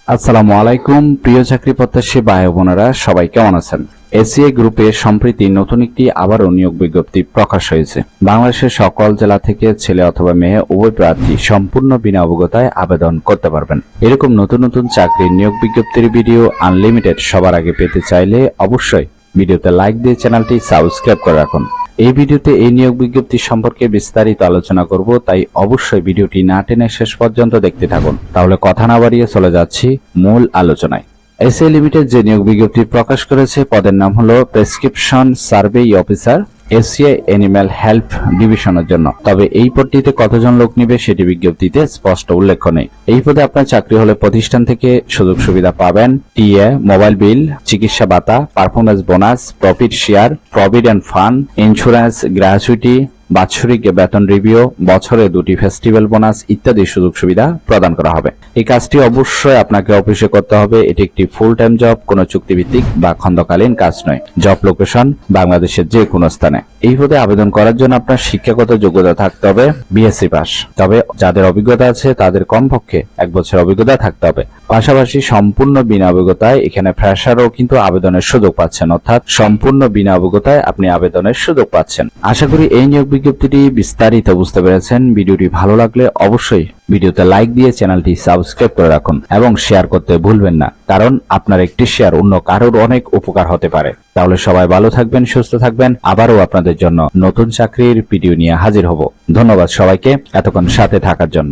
আসসালামু আলাইকুম প্রিয় চাকরি প্রত্যাশী ভাই বোনেরা, সবাই কেমন আছেন? এসিএ গ্রুপে সম্প্রতি নতুন একটি আবারও নিয়োগ বিজ্ঞপ্তি প্রকাশ হয়েছে। বাংলাদেশের সকল জেলা থেকে ছেলে অথবা মেয়ে উভয় প্রার্থী সম্পূর্ণ বিনা অভিজ্ঞতায় আবেদন করতে পারবেন। এরকম নতুন নতুন চাকরির নিয়োগ বিজ্ঞপ্তির ভিডিও আনলিমিটেড সবার আগে পেতে চাইলে অবশ্যই ভিডিওতে লাইক দিয়ে চ্যানেলটি সাবস্ক্রাইব করে রাখুন। এই ভিডিওতে এই নিয়োগ বিজ্ঞপ্তি সম্পর্কে বিস্তারিত আলোচনা করব, তাই অবশ্যই ভিডিওটি না টেনে শেষ পর্যন্ত দেখতে থাকুন। তাহলে কথা না বাড়িয়ে চলে যাচ্ছি মূল আলোচনায়। এসএ লিমিটেড যে নিয়োগ বিজ্ঞপ্তি প্রকাশ করেছে, পদের নাম হলো প্রেসক্রিপশন সার্ভেই অফিসার এসিআই অ্যানিম্যাল হেলথ ডিভিশনের জন্য। তবে এই পদটিতে কতজন লোক নিবে সেটি বিজ্ঞপ্তিতে স্পষ্ট উল্লেখ নেই। এই পদে আপনার চাকরি হলে প্রতিষ্ঠান থেকে সুযোগ সুবিধা পাবেন: টিএ, মোবাইল বিল, চিকিৎসা ভাতা, performance bonus, profit share, provident fund, insurance, gratuity, বাৎসরিক বেতন রিভিউ, বছরে 2টি ফেস্টিভ্যাল বোনাস ইত্যাদি সুযোগ সুবিধা প্রদান করা হবে। এই কাজটি অবশ্যই আপনাকে অফিসে করতে হবে। এটি একটি ফুল টাইম জব, কোনো চুক্তিভিত্তিক বা খণ্ডকালীন কাজ নয়। জব লোকেশন বাংলাদেশের যে কোনো স্থানে। এই পদে আবেদন করার জন্য আপনার শিক্ষাগত যোগ্যতা থাকতে হবে বিএসসি পাস। তবে যাদের অভিজ্ঞতা আছে তাদের কমপক্ষে 1 বছর অভিজ্ঞতা থাকতে হবে। পাশাপাশি সম্পূর্ণ বিনা অভিজ্ঞতায় এখানে ফ্রেশারও কিন্তু আবেদনের সুযোগ পাচ্ছেন, অর্থাৎ সম্পূর্ণ বিনা অভিজ্ঞতায় আপনি আবেদনের সুযোগ পাচ্ছেন। আশা করি এই নিয়োগ বিজ্ঞপ্তিটি বিস্তারিত বুঝতে পেরেছেন। ভিডিওটি ভালো লাগলে অবশ্যই ভিডিওতে লাইক দিয়ে চ্যানেলটি সাবস্ক্রাইব করে রাখুন এবং শেয়ার করতে ভুলবেন না, কারণ আপনার একটি শেয়ার অন্য কারোর অনেক উপকার হতে পারে। তাহলে সবাই ভালো থাকবেন, সুস্থ থাকবেন। আবারও আপনাদের জন্য নতুন চাকরির ভিডিও নিয়ে হাজির হব। ধন্যবাদ সবাইকে এতক্ষণ সাথে থাকার জন্য।